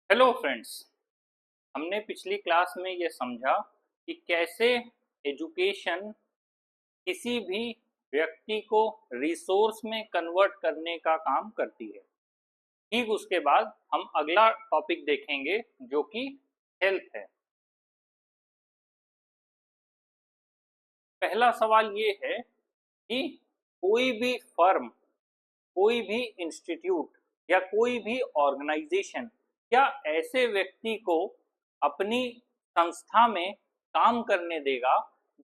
Hello friends. हमने पिछली class में ये समझा कि कैसे एजुकेशन किसी भी व्यक्ति को रिसोर्स में कन्वर्ट करने का काम करती है। ठीक उसके बाद हम अगला टॉपिक देखेंगे जो कि हेल्थ है। पहला सवाल ये है कि कोई भी फर्म, कोई भी इंस्टीट्यूट या कोई भी ऑर्गेनाइजेशन क्या ऐसे व्यक्ति को अपनी संस्था में काम करने देगा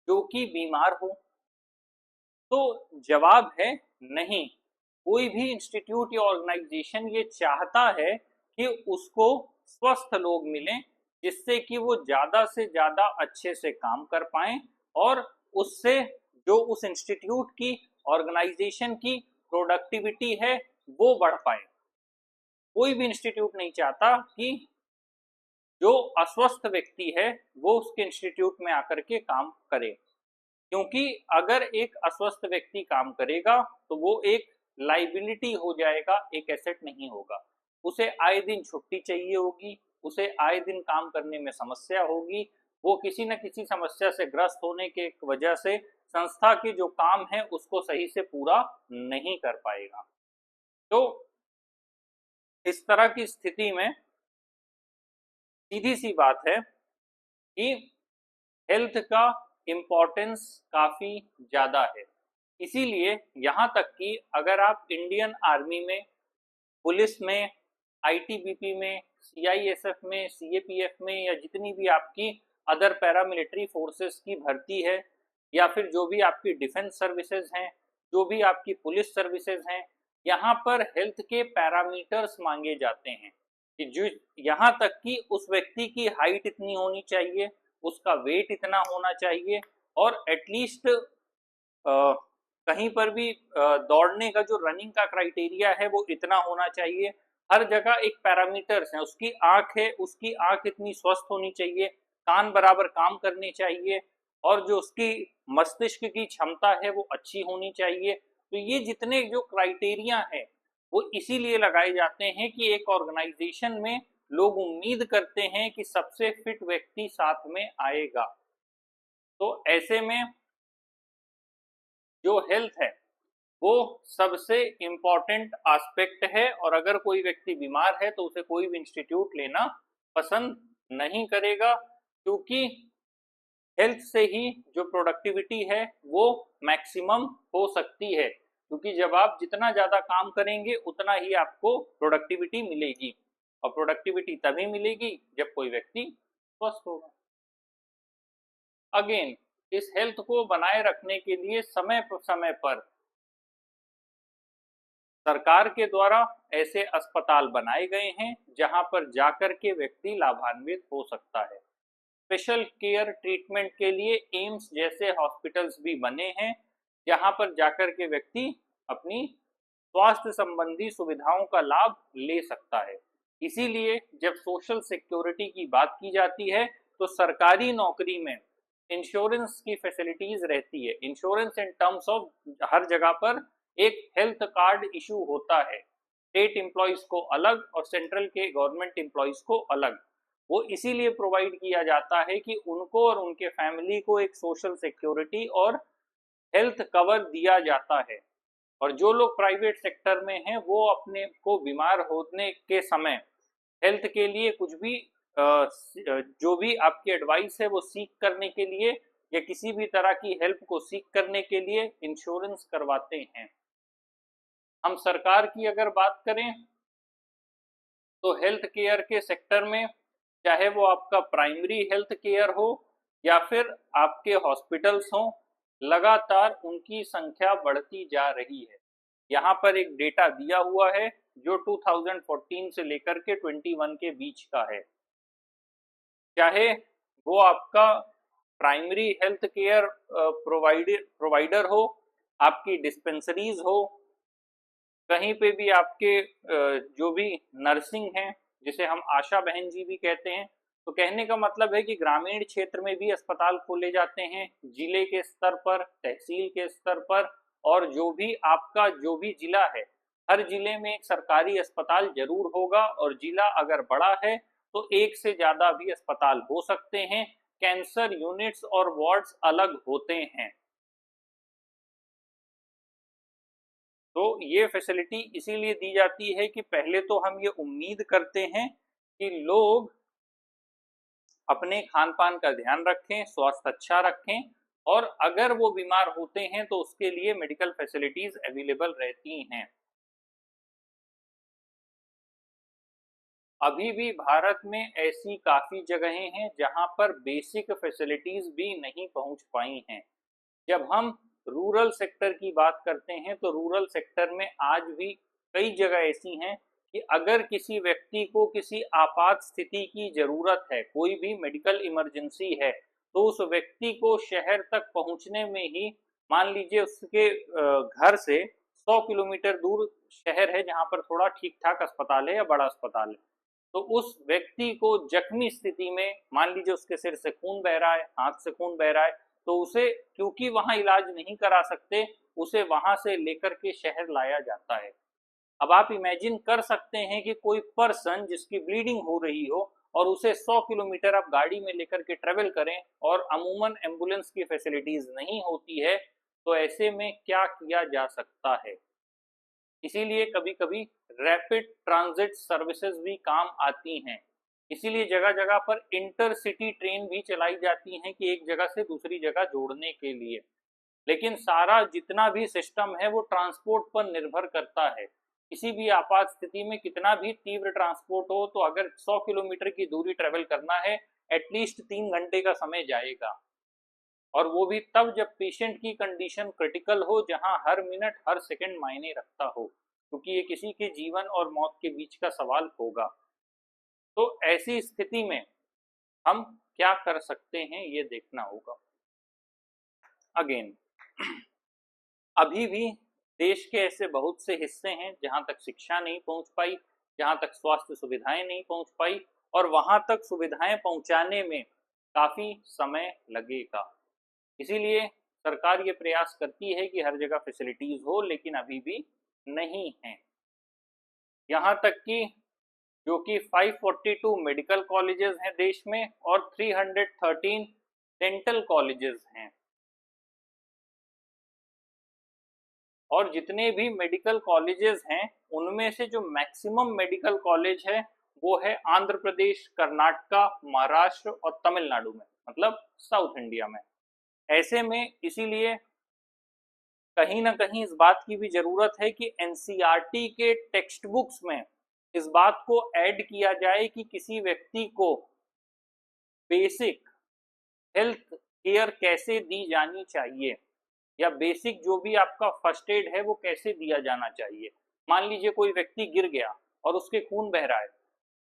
जो कि बीमार हो? तो जवाब है नहीं। कोई भी इंस्टीट्यूट या ऑर्गेनाइजेशन ये चाहता है कि उसको स्वस्थ लोग मिलें जिससे कि वो ज़्यादा से ज़्यादा अच्छे से काम कर पाएं और उससे जो उस इंस्टीट्यूट की, ऑर्गेनाइजेशन की प्रोडक्टिविटी है वो बढ़ पाए। कोई भी इंस्टीट्यूट नहीं चाहता कि जो अस्वस्थ व्यक्ति है वो उसके इंस्टीट्यूट में आकर के काम करे, क्योंकि अगर एक अस्वस्थ व्यक्ति काम करेगा तो वो एक लाइबिलिटी हो जाएगा, एक एसेट नहीं होगा। उसे आए दिन छुट्टी चाहिए होगी, उसे आए दिन काम करने में समस्या होगी, वो किसी न किसी समस्या से ग्रस्त होने के वजह से संस्था के जो काम है उसको सही से पूरा नहीं कर पाएगा। तो इस तरह की स्थिति में सीधी सी बात है कि हेल्थ का इम्पोर्टेंस काफी ज्यादा है। इसीलिए यहाँ तक कि अगर आप इंडियन आर्मी में, पुलिस में, आईटीबीपी में, सीआईएसएफ में, सीएपीएफ में या जितनी भी आपकी अदर पैरामिलिट्री फोर्सेस की भर्ती है या फिर जो भी आपकी डिफेंस सर्विसेज हैं, जो भी आपकी पुलिस सर्विसेज हैं, यहाँ पर हेल्थ के पैरामीटर्स मांगे जाते हैं कि जो यहाँ तक कि उस व्यक्ति की हाइट इतनी होनी चाहिए, उसका वेट इतना होना चाहिए और एटलीस्ट कहीं पर भी दौड़ने का जो रनिंग का क्राइटेरिया है वो इतना होना चाहिए। हर जगह एक पैरामीटर्स है। उसकी आंख है, उसकी आंख इतनी स्वस्थ होनी चाहिए, कान बराबर काम करने चाहिए और जो उसकी मस्तिष्क की क्षमता है वो अच्छी होनी चाहिए। तो ये जितने जो क्राइटेरिया है वो इसीलिए लगाए जाते हैं कि एक ऑर्गेनाइजेशन में लोग उम्मीद करते हैं कि सबसे फिट व्यक्ति साथ में आएगा। तो ऐसे में जो हेल्थ है वो सबसे इम्पॉर्टेंट एस्पेक्ट है और अगर कोई व्यक्ति बीमार है तो उसे कोई भी इंस्टीट्यूट लेना पसंद नहीं करेगा, क्योंकि हेल्थ से ही जो प्रोडक्टिविटी है वो मैक्सिमम हो सकती है। क्योंकि जब आप जितना ज़्यादा काम करेंगे उतना ही आपको प्रोडक्टिविटी मिलेगी और प्रोडक्टिविटी तभी मिलेगी जब कोई व्यक्ति स्वस्थ होगा। अगेन, इस हेल्थ को बनाए रखने के लिए समय पर सरकार के द्वारा ऐसे अस्पताल बनाए गए हैं जहां पर जाकर के व्यक्ति लाभान्वित हो सकता है। स्पेशल केयर ट्रीटमेंट के लिए एम्स जैसे हॉस्पिटल्स भी बने हैं जहां पर जाकर के व्यक्ति अपनी स्वास्थ्य संबंधी सुविधाओं का लाभ ले सकता है। इसीलिए जब सोशल सिक्योरिटी की बात की जाती है तो सरकारी नौकरी में इंश्योरेंस की फैसिलिटीज रहती है। Insurance in terms of her जगह पर एक हेल्थ कार्ड इशू होता है, स्टेट एम्प्लॉयज को अलग और सेंट्रल के गवर्नमेंट एम्प्लॉयज को अलग। वो इसीलिए प्रोवाइड किया जाता है कि उनको और उनके फैमिली को एक सोशल सिक्योरिटी और हेल्थ कवर दिया जाता है। और जो लोग प्राइवेट सेक्टर में हैं वो अपने को बीमार होने के समय हेल्थ के लिए कुछ भी जो भी आपकी एडवाइस है वो सीख करने के लिए या किसी भी तरह की हेल्प को सीख करने के लिए इंश्योरेंस करवाते हैं। हम सरकार की अगर बात करें तो हेल्थ केयर के सेक्टर में, चाहे वो आपका प्राइमरी हेल्थ केयर हो या फिर आपके हॉस्पिटल्स हों, लगातार उनकी संख्या बढ़ती जा रही है। यहाँ पर एक डेटा दिया हुआ है जो 2014 से लेकर के 21 के बीच का है। चाहे वो आपका प्राइमरी हेल्थ केयर प्रोवाइडर हो, आपकी डिस्पेंसरीज हो, कहीं पे भी आपके जो भी नर्सिंग हैं जिसे हम आशा बहन जी भी कहते हैं। तो कहने का मतलब है कि ग्रामीण क्षेत्र में भी अस्पताल खोले जाते हैं, जिले के स्तर पर, तहसील के स्तर पर, और जो भी आपका जो भी जिला है हर जिले में एक सरकारी अस्पताल जरूर होगा। और जिला अगर बड़ा है तो एक से ज्यादा भी अस्पताल हो सकते हैं। कैंसर यूनिट्स और वार्ड्स अलग होते हैं। तो ये फैसिलिटी इसीलिए दी जाती है कि पहले तो हम ये उम्मीद करते हैं कि लोग अपने खान पान का ध्यान रखें, स्वास्थ्य अच्छा रखें, और अगर वो बीमार होते हैं तो उसके लिए मेडिकल फैसिलिटीज अवेलेबल रहती हैं। अभी भी भारत में ऐसी काफी जगहें हैं जहां पर बेसिक फैसिलिटीज भी नहीं पहुंच पाई हैं। जब हम रूरल सेक्टर की बात करते हैं तो रूरल सेक्टर में आज भी कई जगह ऐसी हैं कि अगर किसी व्यक्ति को किसी आपात स्थिति की जरूरत है, कोई भी मेडिकल इमरजेंसी है, तो उस व्यक्ति को शहर तक पहुंचने में ही, मान लीजिए उसके घर से 100 किलोमीटर दूर शहर है जहां पर थोड़ा ठीक ठाक अस्पताल है या बड़ा अस्पताल है, तो उस व्यक्ति को जख्मी स्थिति में, मान लीजिए उसके सिर से खून बह रहा है, हाथ से खून बह रहा है, तो उसे, क्योंकि वहां इलाज नहीं करा सकते, उसे वहां से लेकर के शहर लाया जाता है। अब आप इमेजिन कर सकते हैं कि कोई पर्सन जिसकी ब्लीडिंग हो रही हो और उसे 100 किलोमीटर आप गाड़ी में लेकर के ट्रेवल करें और अमूमन एम्बुलेंस की फैसिलिटीज नहीं होती है, तो ऐसे में क्या किया जा सकता है। इसीलिए कभी कभी रैपिड ट्रांजिट सर्विसेज भी काम आती हैं। इसीलिए जगह जगह पर इंटरसिटी ट्रेन भी चलाई जाती हैं कि एक जगह से दूसरी जगह जोड़ने के लिए। लेकिन सारा जितना भी सिस्टम है वो ट्रांसपोर्ट पर निर्भर करता है। किसी भी आपात स्थिति में कितना भी तीव्र ट्रांसपोर्ट हो, तो अगर 100 किलोमीटर की दूरी ट्रेवल करना है, एटलीस्ट 3 घंटे का समय जाएगा, और वो भी तब जब पेशेंट की कंडीशन क्रिटिकल हो, जहां हर मिनट हर सेकंड मायने रखता हो, क्योंकि ये किसी के जीवन और मौत के बीच का सवाल होगा। तो ऐसी स्थिति में हम क्या कर सकते हैं ये देखना होगा। अगेन, अभी भी देश के ऐसे बहुत से हिस्से हैं जहां तक शिक्षा नहीं पहुंच पाई, जहां तक स्वास्थ्य सुविधाएं नहीं पहुंच पाई, और वहां तक सुविधाएं पहुंचाने में काफी समय लगेगा। इसीलिए सरकार ये प्रयास करती है कि हर जगह फैसिलिटीज हो, लेकिन अभी भी नहीं है। यहाँ तक कि जो कि 542 मेडिकल कॉलेजेस हैं देश में और 313 डेंटल कॉलेजेस हैं, और जितने भी मेडिकल कॉलेजेस हैं उनमें से जो मैक्सिमम मेडिकल कॉलेज है वो है आंध्र प्रदेश, कर्नाटका, महाराष्ट्र और तमिलनाडु में, मतलब साउथ इंडिया में। ऐसे में इसीलिए कहीं ना कहीं इस बात की भी जरूरत है कि एनसीईआरटी के टेक्स्ट बुक्स में इस बात को ऐड किया जाए कि किसी व्यक्ति को बेसिक हेल्थ केयर कैसे दी जानी चाहिए, या बेसिक जो भी आपका फर्स्ट एड है वो कैसे दिया जाना चाहिए। मान लीजिए कोई व्यक्ति गिर गया और उसके खून बह रहा है,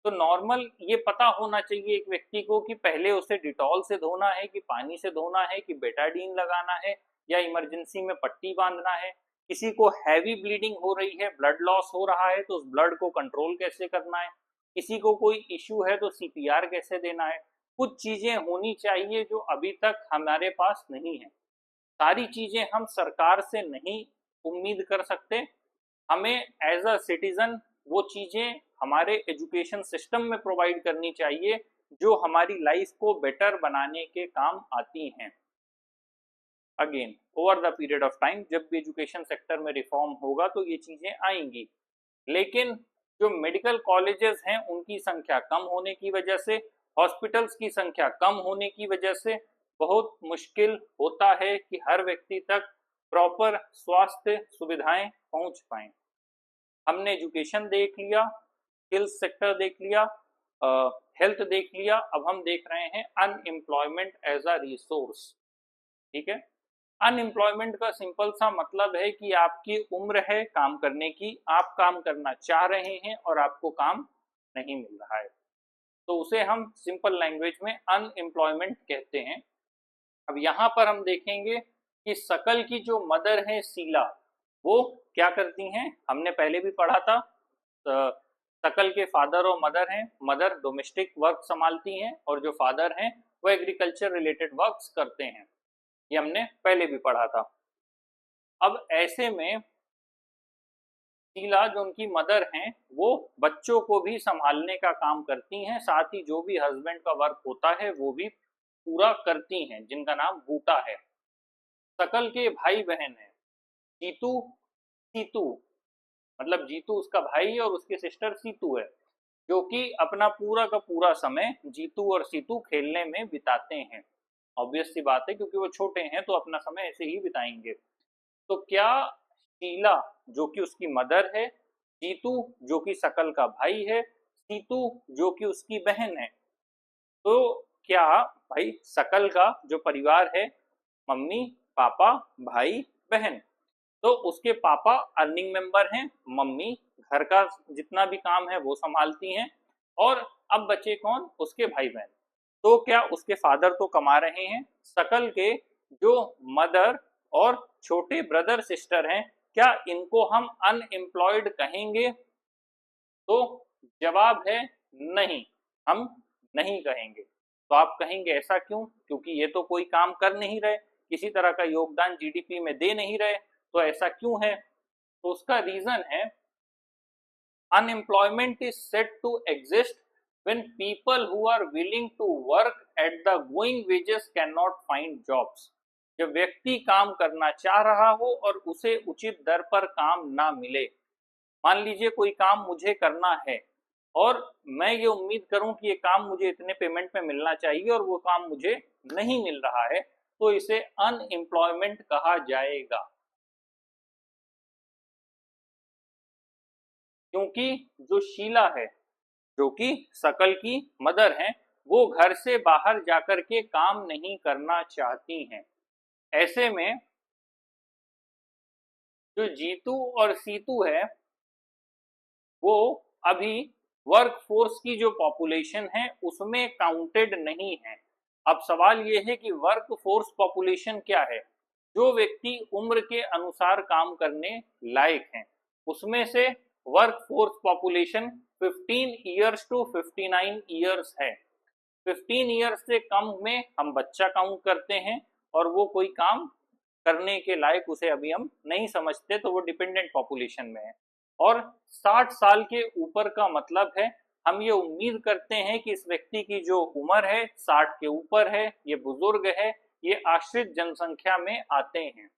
तो नॉर्मल ये पता होना चाहिए एक व्यक्ति को कि पहले उसे डिटॉल से धोना है, कि पानी से धोना है, कि बेटाडीन लगाना है, या इमरजेंसी में पट्टी बांधना है। किसी को हैवी ब्लीडिंग हो रही है, ब्लड लॉस हो रहा है, तो उस ब्लड को कंट्रोल कैसे करना है। किसी को कोई इश्यू है तो सीपीआर कैसे देना है। कुछ चीजें होनी चाहिए जो अभी तक हमारे पास नहीं है। सारी चीजें हम सरकार से नहीं उम्मीद कर सकते। हमें एज अ सिटीजन वो चीजें हमारे एजुकेशन सिस्टम में प्रोवाइड करनी चाहिए जो हमारी लाइफ को बेटर बनाने के काम आती हैं। Again, over the period of time जब भी एजुकेशन सेक्टर में रिफॉर्म होगा तो ये चीजें आएंगी, लेकिन जो मेडिकल कॉलेजेस हैं उनकी संख्या कम होने की वजह से, हॉस्पिटल्स की संख्या कम होने की वजह से बहुत मुश्किल होता है कि हर व्यक्ति तक प्रॉपर स्वास्थ्य सुविधाएं पहुंच पाए। हमने एजुकेशन देख लिया, स्किल्स सेक्टर देख लिया, हेल्थ देख लिया, अब हम देख रहे हैं अनएम्प्लॉयमेंट एज अ रिसोर्स। ठीक है, अनएम्प्लॉयमेंट का सिंपल सा मतलब है कि आपकी उम्र है काम करने की, आप काम करना चाह रहे हैं और आपको काम नहीं मिल रहा है, तो उसे हम सिंपल लैंग्वेज में अनएम्प्लॉयमेंट कहते हैं। अब यहाँ पर हम देखेंगे कि शकल की जो मदर है शीला, वो क्या करती हैं, हमने पहले भी पढ़ा था। शकल के फादर और मदर हैं, मदर डोमेस्टिक वर्क संभालती हैं और जो फादर हैं वो एग्रीकल्चर रिलेटेड वर्क्स करते हैं, ये हमने पहले भी पढ़ा था। अब ऐसे में शीला जो उनकी मदर हैं वो बच्चों को भी संभालने का काम करती हैं, साथ ही जो भी हस्बैंड का वर्क होता है वो भी पूरा करती हैं, जिनका नाम बूटा है। शकल के भाई बहन हैं जीतू, सीतू, मतलब जीतू उसका भाई है और उसकी सिस्टर सीतू है, जो कि अपना पूरा का पूरा समय जीतू और सीतू खेलने में बिताते हैं। ऑब्वियस सी बात है क्योंकि वो छोटे हैं तो अपना समय ऐसे ही बिताएंगे। तो क्या शीला जो कि उसकी मदर है, जीतू जो कि शकल का भाई है, सीतू जो कि उसकी बहन है, तो क्या भाई शकल का जो परिवार है, मम्मी पापा भाई बहन, तो उसके पापा अर्निंग मेंबर हैं, मम्मी घर का जितना भी काम है वो संभालती हैं, और अब बचे कौन, उसके भाई बहन। तो क्या उसके फादर तो कमा रहे हैं, शकल के जो मदर और छोटे ब्रदर सिस्टर हैं, क्या इनको हम अनएम्प्लॉयड कहेंगे? तो जवाब है नहीं, हम नहीं कहेंगे। तो आप कहेंगे ऐसा क्यों? क्योंकि ये तो कोई काम कर नहीं रहे, किसी तरह का योगदान जीडीपी में दे नहीं रहे, तो ऐसा क्यों है? तो उसका रीजन है unemployment is said to exist when people who are willing to work at the going wages cannot find jobs। जब व्यक्ति काम करना चाह रहा हो और उसे उचित दर पर काम ना मिले। मान लीजिए कोई काम मुझे करना है और मैं ये उम्मीद करूं कि ये काम मुझे इतने पेमेंट में मिलना चाहिए और वो काम मुझे नहीं मिल रहा है, तो इसे अनएम्प्लॉयमेंट कहा जाएगा। क्योंकि जो शीला है जो कि शकल की मदर हैं, वो घर से बाहर जाकर के काम नहीं करना चाहती हैं। ऐसे में जो जीतू और सीतू है वो अभी वर्क फोर्स की जो पॉपुलेशन है उसमें काउंटेड नहीं है। अब सवाल ये है कि वर्क फोर्स पॉपुलेशन क्या है? जो व्यक्ति उम्र के अनुसार काम करने लायक हैं, उसमें से work force population 15 years to 59 years है। 15 ईयर्स से कम में हम बच्चा काउंट करते हैं और वो कोई काम करने के लायक उसे अभी हम नहीं समझते, तो वो डिपेंडेंट पॉपुलेशन में है। और 60 साल के ऊपर का मतलब है हम ये उम्मीद करते हैं कि इस व्यक्ति की जो उम्र है 60 के ऊपर है, ये बुजुर्ग है, ये आश्रित जनसंख्या में आते हैं।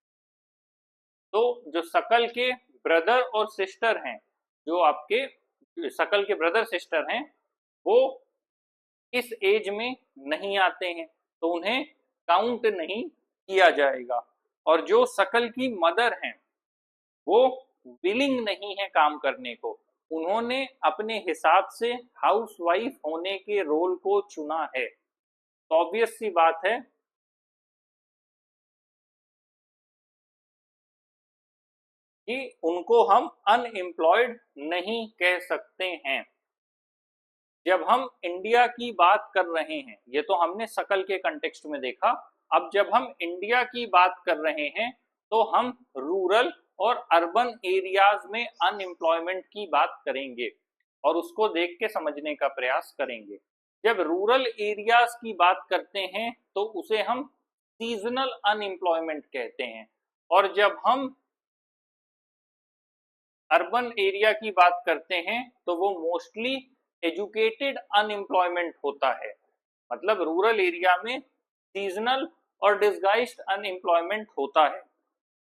तो जो शकल के ब्रदर और सिस्टर हैं, जो आपके शकल के ब्रदर सिस्टर हैं, वो इस एज में नहीं आते हैं, तो उन्हें काउंट नहीं किया जाएगा। और जो शकल की मदर हैं वो विलिंग नहीं है काम करने को, उन्होंने अपने हिसाब से हाउसवाइफ होने के रोल को चुना है। तो ऑब्वियस सी बात है कि उनको हम अनएम्प्लॉयड नहीं कह सकते हैं। जब हम इंडिया की बात कर रहे हैं, ये तो हमने शकल के कंटेक्स्ट में देखा, अब जब हम इंडिया की बात कर रहे हैं तो हम रूरल और अर्बन एरियाज में अनएम्प्लॉयमेंट की बात करेंगे और उसको देख के समझने का प्रयास करेंगे। जब रूरल एरियाज की बात करते हैं तो उसे हम सीजनल अनएम्प्लॉयमेंट कहते हैं, और जब हम अर्बन एरिया की बात करते हैं तो वो मोस्टली एजुकेटेड अनएम्प्लॉयमेंट होता है। मतलब रूरल एरिया में सीजनल और डिस्गाइज्ड अनएम्प्लॉयमेंट होता है,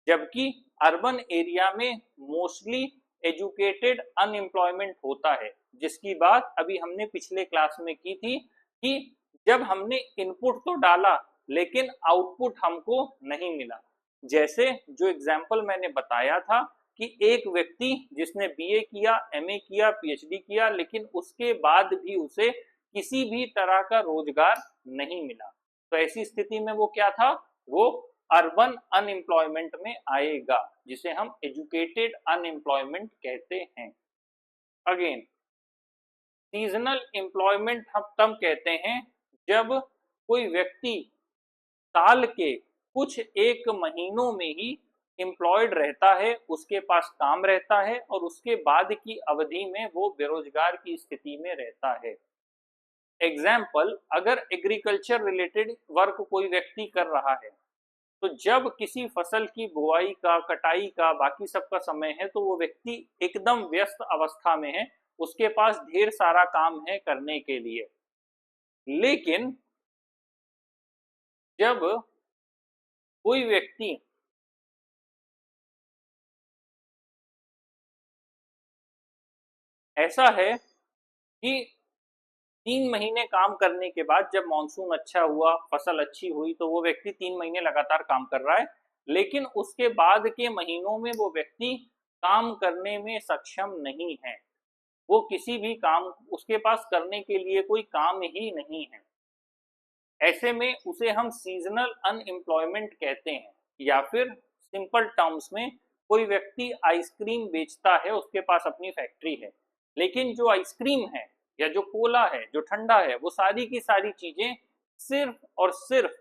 जबकि अर्बन एरिया में मोस्टली एजुकेटेड अनएम्प्लॉयमेंट होता है, जिसकी बात अभी हमने पिछले क्लास में की थी कि जब हमने इनपुट तो डाला लेकिन आउटपुट हमको नहीं मिला। जैसे जो एग्जाम्पल मैंने बताया था कि एक व्यक्ति जिसने बीए किया, एमए किया, पीएचडी किया, लेकिन उसके बाद भी उसे किसी भी तरह का रोजगार नहीं मिला, तो ऐसी स्थिति में वो क्या था, वो अर्बन अनएम्प्लॉयमेंट में आएगा, जिसे हम एजुकेटेड अनएम्प्लॉयमेंट कहते हैं। अगेन सीजनल एम्प्लॉयमेंट हम तब कहते हैं जब कोई व्यक्ति साल के कुछ एक महीनों में ही एम्प्लॉयड रहता है, उसके पास काम रहता है और उसके बाद की अवधि में वो बेरोजगार की स्थिति में रहता है। एग्जाम्पल, अगर एग्रीकल्चर रिलेटेड वर्क कोई व्यक्ति कर रहा है तो जब किसी फसल की बुआई का, कटाई का, बाकी सब का समय है, तो वो व्यक्ति एकदम व्यस्त अवस्था में है, उसके पास ढेर सारा काम है करने के लिए। लेकिन जब कोई व्यक्ति ऐसा है कि 3 महीने काम करने के बाद जब मानसून अच्छा हुआ, फसल अच्छी हुई, तो वो व्यक्ति 3 महीने लगातार काम कर रहा है, लेकिन उसके बाद के महीनों में वो व्यक्ति काम करने में सक्षम नहीं है। वो किसी भी काम, उसके पास करने के लिए कोई काम ही नहीं है। ऐसे में उसे हम सीजनल अनएम्प्लॉयमेंट कहते हैं। या फिर सिंपल टर्म्स में, कोई व्यक्ति आइसक्रीम बेचता है, उसके पास अपनी फैक्ट्री है, लेकिन जो आइसक्रीम है या जो कोला है, जो ठंडा है, वो सारी की सारी चीजें सिर्फ और सिर्फ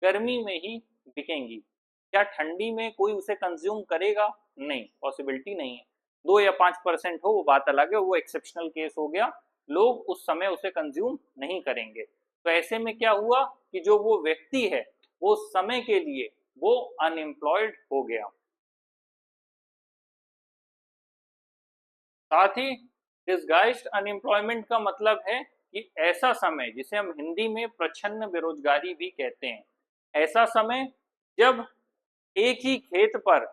गर्मी में ही बिकेंगी। क्या ठंडी में कोई उसे कंज्यूम करेगा? नहीं, पॉसिबिलिटी नहीं है। 2 या 5% हो वो बात अलग है, वो एक्सेप्शनल केस हो गया, लोग उस समय उसे कंज्यूम नहीं करेंगे। तो ऐसे में क्या हुआ कि जो वो व्यक्ति है, वो समय के लिए वो अनएम्प्लॉयड हो गया। साथ ही डिसगाइज्ड अनएम्प्लॉयमेंट का मतलब है कि ऐसा समय जिसे हम हिंदी में प्रच्छन्न बेरोजगारी भी कहते हैं, ऐसा समय जब एक ही खेत पर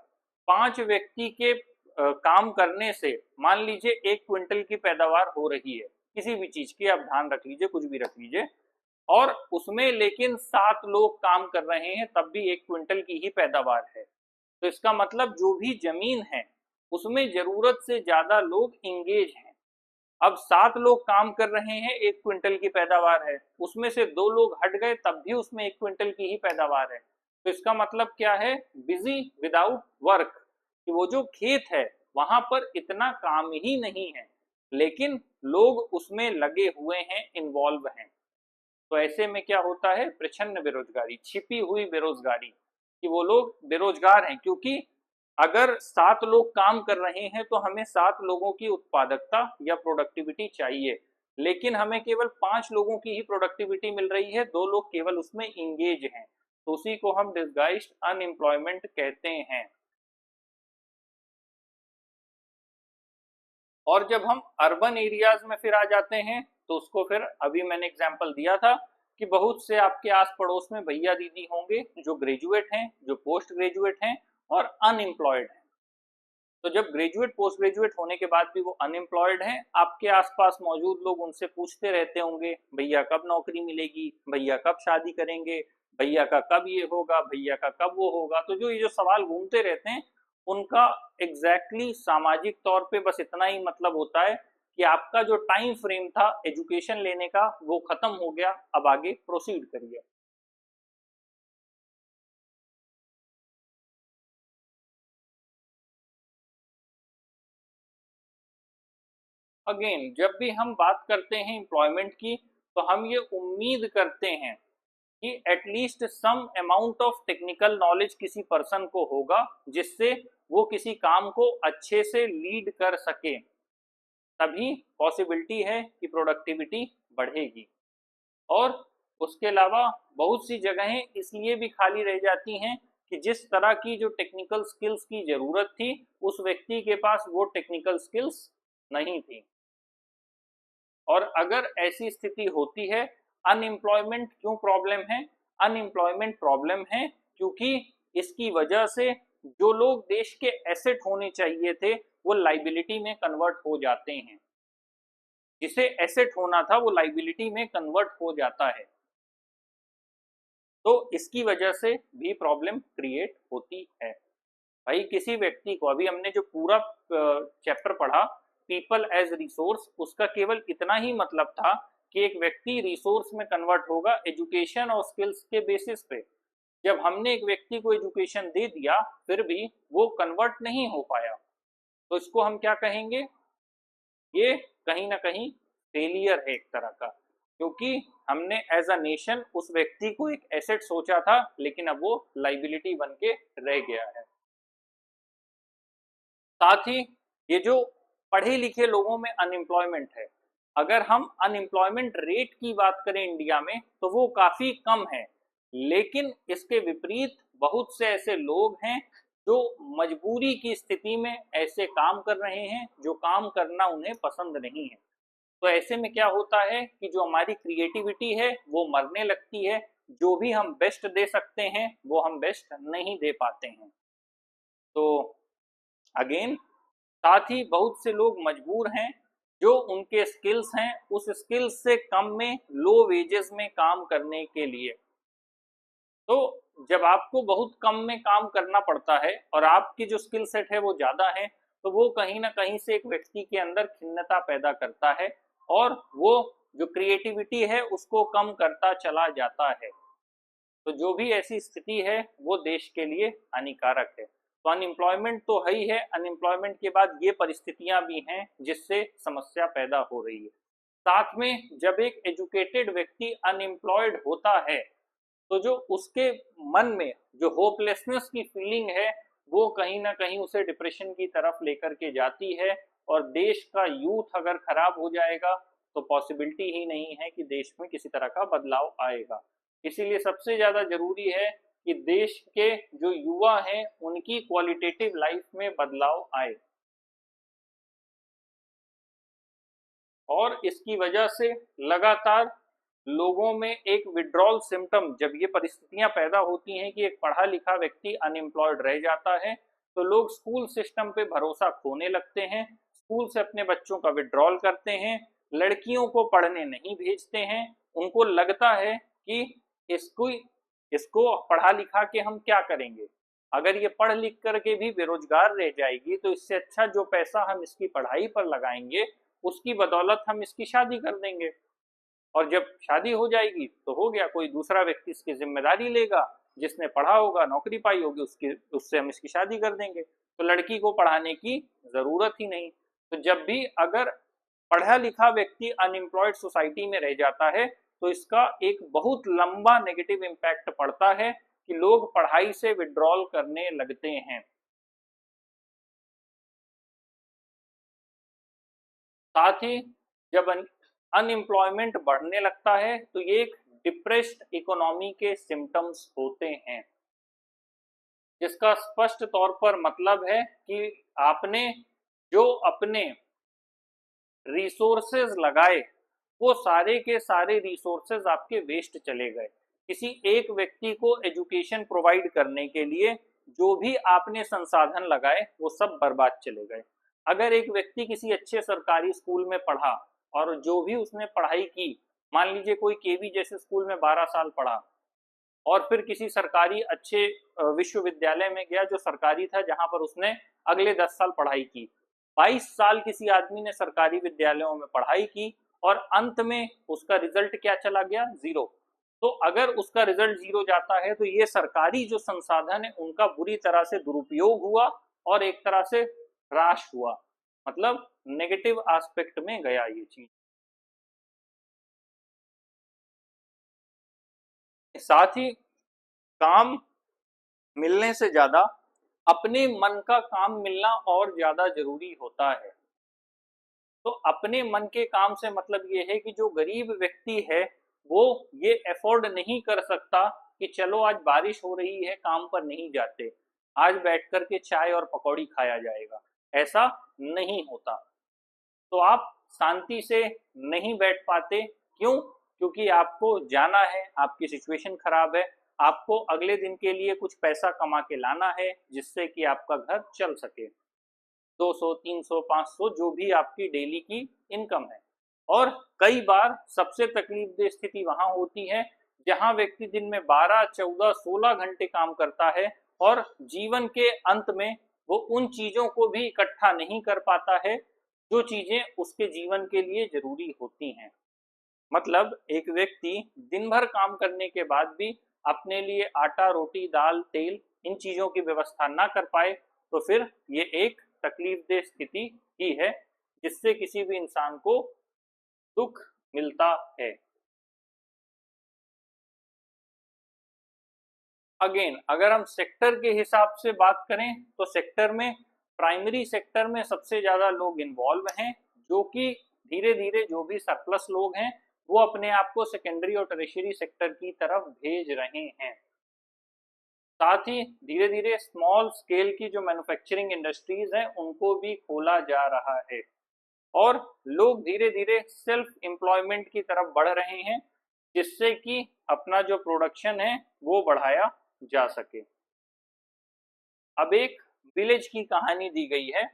5 व्यक्ति के काम करने से मान लीजिए 1 क्विंटल की पैदावार हो रही है, किसी भी चीज की, आप ध्यान रख लीजिए, कुछ भी रख लीजिए, और उसमें लेकिन 7 लोग काम कर रहे हैं, तब भी 1 क्विंटल की ही पैदावार है। तो इसका मतलब जो भी जमीन है उसमें जरूरत से ज्यादा लोग इंगेज हैं। अब 7 लोग काम कर रहे हैं, 1 क्विंटल की पैदावार है, उसमें से 2 लोग हट गए, तब भी उसमें 1 क्विंटल की ही पैदावार है। तो इसका मतलब क्या है? बिजी विदाउट वर्क, कि वो जो खेत है वहां पर इतना काम ही नहीं है, लेकिन लोग उसमें लगे हुए हैं, इन्वॉल्व हैं। तो ऐसे में क्या होता है? प्रच्छन्न बेरोजगारी, छिपी हुई बेरोजगारी, कि वो लोग बेरोजगार हैं, क्योंकि अगर 7 लोग काम कर रहे हैं तो हमें 7 लोगों की उत्पादकता या प्रोडक्टिविटी चाहिए, लेकिन हमें केवल 5 लोगों की ही प्रोडक्टिविटी मिल रही है, 2 लोग केवल उसमें इंगेज हैं। तो उसी को हम डिसगाइज्ड अनएम्प्लॉयमेंट कहते हैं। और जब हम अर्बन एरियाज में फिर आ जाते हैं, तो उसको फिर अभी मैंने एग्जांपल दिया था कि बहुत से आपके आस पड़ोस में भैया दीदी होंगे जो ग्रेजुएट हैं, जो पोस्ट ग्रेजुएट हैं और अनएम्प्लॉयड हैं। तो जब ग्रेजुएट पोस्ट ग्रेजुएट होने के बाद भी वो अनएम्प्लॉयड हैं, आपके आसपास मौजूद लोग उनसे पूछते रहते होंगे, भैया कब नौकरी मिलेगी, भैया कब शादी करेंगे, भैया का कब ये होगा, भैया का कब वो होगा। तो जो ये जो सवाल घूमते रहते हैं, उनका एग्जैक्टली सामाजिक तौर पे बस इतना ही मतलब होता है कि आपका जो टाइम फ्रेम था एजुकेशन लेने का वो खत्म हो गया, अब आगे प्रोसीड करिए। अगेन, जब भी हम बात करते हैं एम्प्लॉयमेंट की, तो हम ये उम्मीद करते हैं कि at least some amount of technical knowledge किसी पर्सन को होगा, जिससे वो किसी काम को अच्छे से लीड कर सके। तभी पॉसिबिलिटी है कि प्रोडक्टिविटी बढ़ेगी। और उसके अलावा बहुत सी जगहें इसलिए भी खाली रह जाती हैं कि जिस तरह की जो टेक्निकल स्किल्स की जरूरत थी, उस व्यक्ति के पास वो टेक्निकल स्किल्स नहीं थी। और अगर ऐसी स्थिति होती है, अनएम्प्लॉयमेंट क्यों प्रॉब्लम है? अनएम्प्लॉयमेंट प्रॉब्लम है क्योंकि इसकी वजह से जो लोग देश के एसेट होने चाहिए थे, वो लाइबिलिटी में कन्वर्ट हो जाते हैं। जिसे एसेट होना था वो लाइबिलिटी में कन्वर्ट हो जाता है। तो इसकी वजह से भी प्रॉब्लम क्रिएट होती है। भाई किसी व्यक्ति को, अभी हमने जो पूरा चैप्टर पढ़ा पीपल एज रिसोर्स, उसका केवल इतना ही मतलब था कि एक व्यक्ति रिसोर्स में कन्वर्ट होगा एजुकेशन और स्किल्स के बेसिस पे। जब हमने एक व्यक्ति को एजुकेशन दे दिया फिर भी वो कन्वर्ट नहीं हो पाया, तो इसको हम क्या कहेंगे? ये कहीं ना कहीं फेलियर है एक तरह का, क्योंकि हमने एज अ नेशन उस व्यक्ति को एक एसेट सोचा था, लेकिन अब वो लाइबिलिटी बन के रह गया है। साथ ही ये जो पढ़े लिखे लोगों में अनएम्प्लॉयमेंट है, अगर हम अनएम्प्लॉयमेंट रेट की बात करें इंडिया में, तो वो काफी कम है। लेकिन इसके विपरीत बहुत से ऐसे लोग हैं जो मजबूरी की स्थिति में ऐसे काम कर रहे हैं जो काम करना उन्हें पसंद नहीं है। तो ऐसे में क्या होता है कि जो हमारी क्रिएटिविटी है वो मरने लगती है, जो भी हम बेस्ट दे सकते हैं वो हम बेस्ट नहीं दे पाते हैं। तो अगेन साथ ही बहुत से लोग मजबूर हैं जो उनके स्किल्स हैं उस स्किल्स से कम में लो वेजेस में काम करने के लिए। तो जब आपको बहुत कम में काम करना पड़ता है और आपकी जो स्किल सेट है वो ज्यादा है, तो वो कहीं ना कहीं से एक व्यक्ति के अंदर खिन्नता पैदा करता है और वो जो क्रिएटिविटी है उसको कम करता चला जाता है। तो जो भी ऐसी स्थिति है वो देश के लिए हानिकारक है। तो अनएम्प्लॉयमेंट तो है ही है, अनएम्प्लॉयमेंट के बाद ये परिस्थितियां भी हैं जिससे समस्या पैदा हो रही है। साथ में जब एक एजुकेटेड व्यक्ति अनएम्प्लॉयड होता है तो जो उसके मन में जो होपलेसनेस की फीलिंग है वो कहीं ना कहीं उसे डिप्रेशन की तरफ लेकर के जाती है। और देश का यूथ अगर खराब हो जाएगा तो पॉसिबिलिटी ही नहीं है कि देश में किसी तरह का बदलाव आएगा। इसीलिए सबसे ज्यादा जरूरी है कि देश के जो युवा हैं उनकी क्वालिटेटिव लाइफ में बदलाव आए। और इसकी वजह से लगातार लोगों में एक विड्रॉल सिम्टम, जब ये परिस्थितियां पैदा होती हैं कि एक पढ़ा लिखा व्यक्ति अनएम्प्लॉयड रह जाता है तो लोग स्कूल सिस्टम पे भरोसा खोने लगते हैं, स्कूल से अपने बच्चों का विड्रॉल करते हैं, लड़कियों को पढ़ने नहीं भेजते हैं। उनको लगता है कि इसको इसको पढ़ा लिखा के हम क्या करेंगे, अगर ये पढ़ लिख करके भी बेरोजगार रह जाएगी तो इससे अच्छा जो पैसा हम इसकी पढ़ाई पर लगाएंगे उसकी बदौलत हम इसकी शादी कर देंगे। और जब शादी हो जाएगी तो हो गया, कोई दूसरा व्यक्ति इसकी जिम्मेदारी लेगा, जिसने पढ़ा होगा नौकरी पाई होगी उसकी, उससे हम इसकी शादी कर देंगे। तो लड़की को पढ़ाने की जरूरत ही नहीं। तो जब भी अगर पढ़ा लिखा व्यक्ति अनएम्प्लॉयड सोसाइटी में रह जाता है तो इसका एक बहुत लंबा नेगेटिव इम्पैक्ट पड़ता है कि लोग पढ़ाई से विड्रॉल करने लगते हैं। साथ ही जब अनएम्प्लॉयमेंट बढ़ने लगता है तो ये एक डिप्रेस्ड इकोनॉमी के सिम्टम्स होते हैं, जिसका स्पष्ट तौर पर मतलब है कि आपने जो अपने रिसोर्सेज लगाए वो सारे के सारे रिसोर्सेज आपके वेस्ट चले गए। किसी एक व्यक्ति को एजुकेशन प्रोवाइड करने के लिए जो भी आपने संसाधन लगाए वो सब बर्बाद चले गए। अगर एक व्यक्ति किसी अच्छे सरकारी स्कूल में पढ़ा और जो भी उसने पढ़ाई की, मान लीजिए कोई केवी जैसे स्कूल में 12 साल पढ़ा और फिर किसी सरकारी अच्छे विश्वविद्यालय में गया जो सरकारी था, जहां पर उसने अगले 10 साल पढ़ाई की, 22 साल किसी आदमी ने सरकारी विद्यालयों में पढ़ाई की और अंत में उसका रिजल्ट क्या चला गया, जीरो। तो अगर उसका रिजल्ट जीरो जाता है तो ये सरकारी जो संसाधन है उनका बुरी तरह से दुरुपयोग हुआ और एक तरह से ह्रास हुआ, मतलब नेगेटिव एस्पेक्ट में गया ये चीज। साथ ही काम मिलने से ज्यादा अपने मन का काम मिलना और ज्यादा जरूरी होता है। तो अपने मन के काम से मतलब ये है कि जो गरीब व्यक्ति है वो ये अफोर्ड नहीं कर सकता कि चलो आज बारिश हो रही है काम पर नहीं जाते, आज बैठ कर के चाय और पकौड़ी खाया जाएगा, ऐसा नहीं होता। तो आप शांति से नहीं बैठ पाते, क्यों? क्योंकि आपको जाना है, आपकी सिचुएशन खराब है, आपको अगले दिन के लिए कुछ पैसा कमा के लाना है जिससे कि आपका घर चल सके, 200 300 500 जो भी आपकी डेली की इनकम है। और कई बार सबसे तकलीफदेह स्थिति वहां होती है जहां व्यक्ति दिन में 12 14 16 घंटे काम करता है और जीवन के अंत में वो उन चीजों को भी इकट्ठा नहीं कर पाता है जो चीजें उसके जीवन के लिए जरूरी होती हैं। मतलब एक व्यक्ति दिन भर काम करने के बाद भी अपने लिए आटा रोटी दाल तेल इन चीजों की व्यवस्था ना कर पाए तो फिर ये एक तकलीफदेह स्थिति ही है जिससे किसी भी इंसान को दुख मिलता है। अगेन अगर हम सेक्टर के हिसाब से बात करें तो सेक्टर में प्राइमरी सेक्टर में सबसे ज्यादा लोग इन्वॉल्व हैं, जो कि धीरे धीरे जो भी सरप्लस लोग हैं वो अपने आप को सेकेंडरी और टर्शियरी सेक्टर की तरफ भेज रहे हैं। साथ ही धीरे धीरे स्मॉल स्केल की जो मैन्युफैक्चरिंग इंडस्ट्रीज हैं उनको भी खोला जा रहा है और लोग धीरे धीरे सेल्फ एम्प्लॉयमेंट की तरफ बढ़ रहे हैं, जिससे कि अपना जो प्रोडक्शन है वो बढ़ाया जा सके। अब एक विलेज की कहानी दी गई है।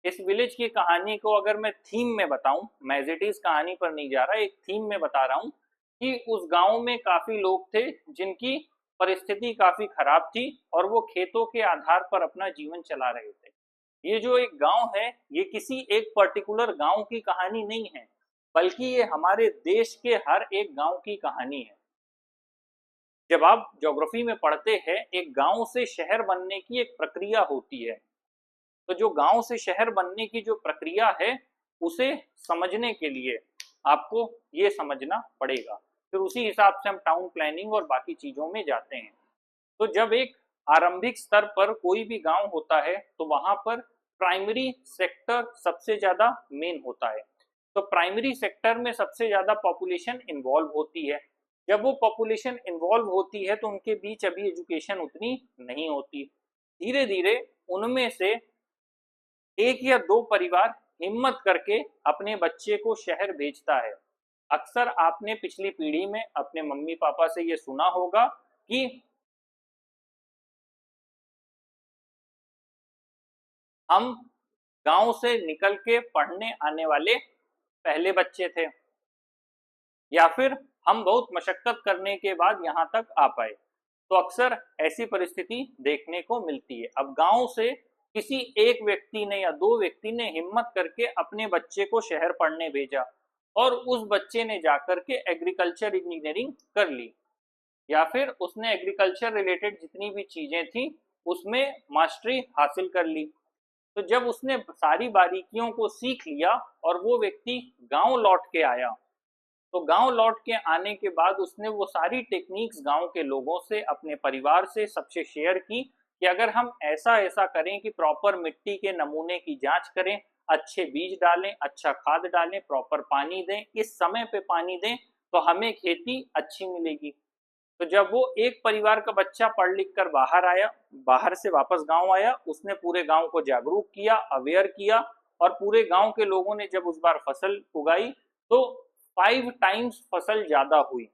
इस विलेज की कहानी को अगर मैं थीम में बताऊं, मैं एज इट इज कहानी पर नहीं जा रहा, एक थीम में बता रहा हूं कि उस गांव में काफी लोग थे जिनकी परिस्थिति काफी खराब थी और वो खेतों के आधार पर अपना जीवन चला रहे थे। ये जो एक गांव है, ये किसी एक पर्टिकुलर गांव की कहानी नहीं है, बल्कि ये हमारे देश के हर एक गांव की कहानी है। जब आप ज्योग्राफी में पढ़ते हैं, एक गांव से शहर बनने की एक प्रक्रिया होती है, तो जो गांव से शहर बनने की जो प्रक्रिया है उसे समझने के लिए आपको ये समझना पड़ेगा। फिर उसी हिसाब से हम टाउन प्लानिंग और बाकी चीजों में जाते हैं। तो जब एक आरंभिक स्तर पर कोई भी गांव होता है तो वहां पर प्राइमरी सेक्टर सबसे ज्यादा मेन होता है। तो प्राइमरी सेक्टर में सबसे ज्यादा पॉपुलेशन इन्वॉल्व होती है। जब वो पॉपुलेशन इन्वॉल्व होती है तो उनके बीच अभी एजुकेशन उतनी नहीं होती। धीरे धीरे उनमें से एक या दो परिवार हिम्मत करके अपने बच्चे को शहर भेजता है। अक्सर आपने पिछली पीढ़ी में अपने मम्मी पापा से ये सुना होगा कि हम गांव से निकल के पढ़ने आने वाले पहले बच्चे थे, या फिर हम बहुत मशक्कत करने के बाद यहाँ तक आ पाए। तो अक्सर ऐसी परिस्थिति देखने को मिलती है। अब गांव से किसी एक व्यक्ति ने या दो व्यक्ति ने हिम्मत करके अपने बच्चे को शहर पढ़ने भेजा और उस बच्चे ने जाकर के एग्रीकल्चर इंजीनियरिंग कर ली, या फिर उसने एग्रीकल्चर रिलेटेड जितनी भी चीजें थी उसमें मास्टरी हासिल कर ली। तो जब उसने सारी बारीकियों को सीख लिया और वो व्यक्ति गांव लौट के आया, तो गांव लौट के आने के बाद उसने वो सारी टेक्निक्स गांव के लोगों से, अपने परिवार से सबसे शेयर की कि अगर हम ऐसा ऐसा करें कि प्रॉपर मिट्टी के नमूने की जांच करें, अच्छे बीज डालें, अच्छा खाद डालें, प्रॉपर पानी दें, इस समय पे पानी दें, तो हमें खेती अच्छी मिलेगी। तो जब वो एक परिवार का बच्चा पढ़ लिख कर बाहर आया, बाहर से वापस गांव आया, उसने पूरे गांव को जागरूक किया, अवेयर किया, और पूरे गांव के लोगों ने जब उस बार फसल उगाई तो 5 टाइम्स फसल ज्यादा हुई।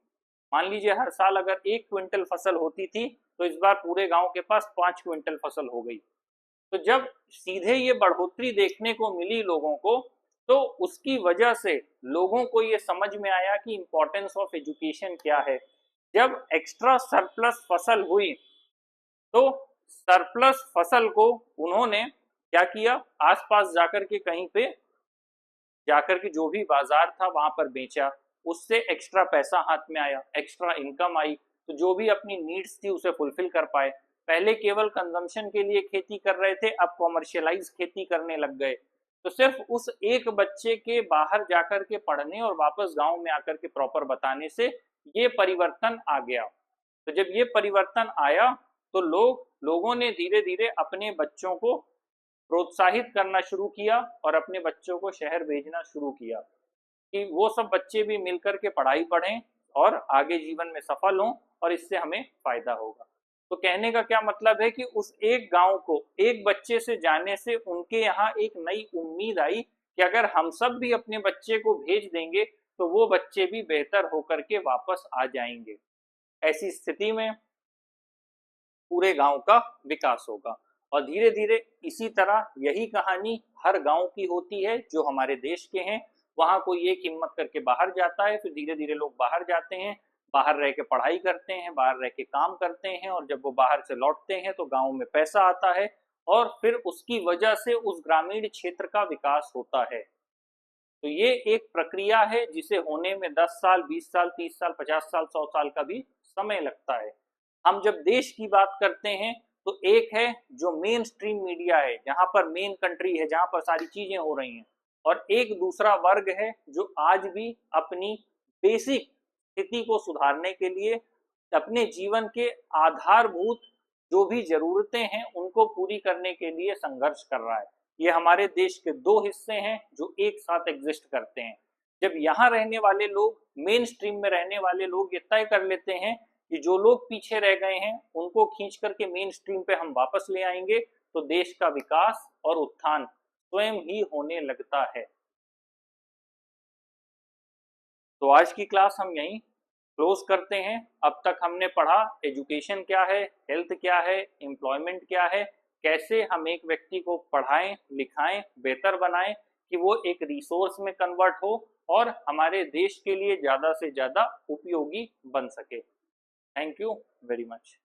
मान लीजिए हर साल अगर 1 क्विंटल फसल होती थी तो इस बार पूरे गांव के पास 5 क्विंटल फसल हो गई। तो जब सीधे ये बढ़ोतरी देखने को मिली लोगों को, तो उसकी वजह से लोगों को ये समझ में आया कि इंपॉर्टेंस ऑफ एजुकेशन क्या है। जब एक्स्ट्रा सरप्लस फसल हुई तो सरप्लस फसल को उन्होंने क्या किया, आसपास जाकर के कहीं पे जाकर के जो भी बाजार था वहां पर बेचा, उससे एक्स्ट्रा पैसा हाथ में आया, एक्स्ट्रा इनकम आई, तो जो भी अपनी नीड्स थी उसे फुलफिल कर पाए। पहले केवल कंजम्पशन के लिए खेती कर रहे थे, अब कॉमर्शियलाइज खेती करने लग गए। तो सिर्फ उस एक बच्चे के बाहर जाकर के पढ़ने और वापस गांव में आकर के प्रॉपर बताने से ये परिवर्तन आ गया। तो जब ये परिवर्तन आया तो लोगों ने धीरे धीरे अपने बच्चों को प्रोत्साहित करना शुरू किया और अपने बच्चों को शहर भेजना शुरू किया कि वो सब बच्चे भी मिलकर के पढ़ाई पढ़ें और आगे जीवन में सफल हों और इससे हमें फायदा होगा। तो कहने का क्या मतलब है कि उस एक गांव को एक बच्चे से जाने से उनके यहाँ एक नई उम्मीद आई कि अगर हम सब भी अपने बच्चे को भेज देंगे तो वो बच्चे भी बेहतर होकर के वापस आ जाएंगे। ऐसी स्थिति में पूरे गांव का विकास होगा। और धीरे धीरे इसी तरह यही कहानी हर गांव की होती है जो हमारे देश के हैं। वहां कोई एक हिम्मत करके बाहर जाता है, फिर धीरे धीरे लोग बाहर जाते हैं, बाहर रह के पढ़ाई करते हैं, बाहर रह के काम करते हैं, और जब वो बाहर से लौटते हैं तो गांव में पैसा आता है और फिर उसकी वजह से उस ग्रामीण क्षेत्र का विकास होता है। तो ये एक प्रक्रिया है जिसे होने में 10 साल, 20 साल, 30 साल, 50 साल, 100 साल का भी समय लगता है। हम जब देश की बात करते हैं तो एक है जो मेन स्ट्रीम मीडिया है, जहां पर मेन कंट्री है, जहां पर सारी चीजें हो रही हैं, और एक दूसरा वर्ग है जो आज भी अपनी बेसिक स्थिति को सुधारने के लिए, अपने जीवन के आधारभूत जो भी जरूरतें हैं उनको पूरी करने के लिए संघर्ष कर रहा है। ये हमारे देश के दो हिस्से हैं जो एक साथ एग्जिस्ट करते हैं। जब यहाँ रहने वाले लोग, मेन स्ट्रीम में रहने वाले लोग ये तय कर लेते हैं कि जो लोग पीछे रह गए हैं उनको खींच करके मेन स्ट्रीम पे हम वापस ले आएंगे तो देश का विकास और उत्थान स्वयं ही होने लगता है। तो आज की क्लास हम यहीं क्लोज करते हैं। अब तक हमने पढ़ा एजुकेशन क्या है, हेल्थ क्या है, एम्प्लॉयमेंट क्या है, कैसे हम एक व्यक्ति को पढ़ाएं लिखाएं बेहतर बनाएं कि वो एक रिसोर्स में कन्वर्ट हो और हमारे देश के लिए ज़्यादा से ज़्यादा उपयोगी बन सके। Thank you very much.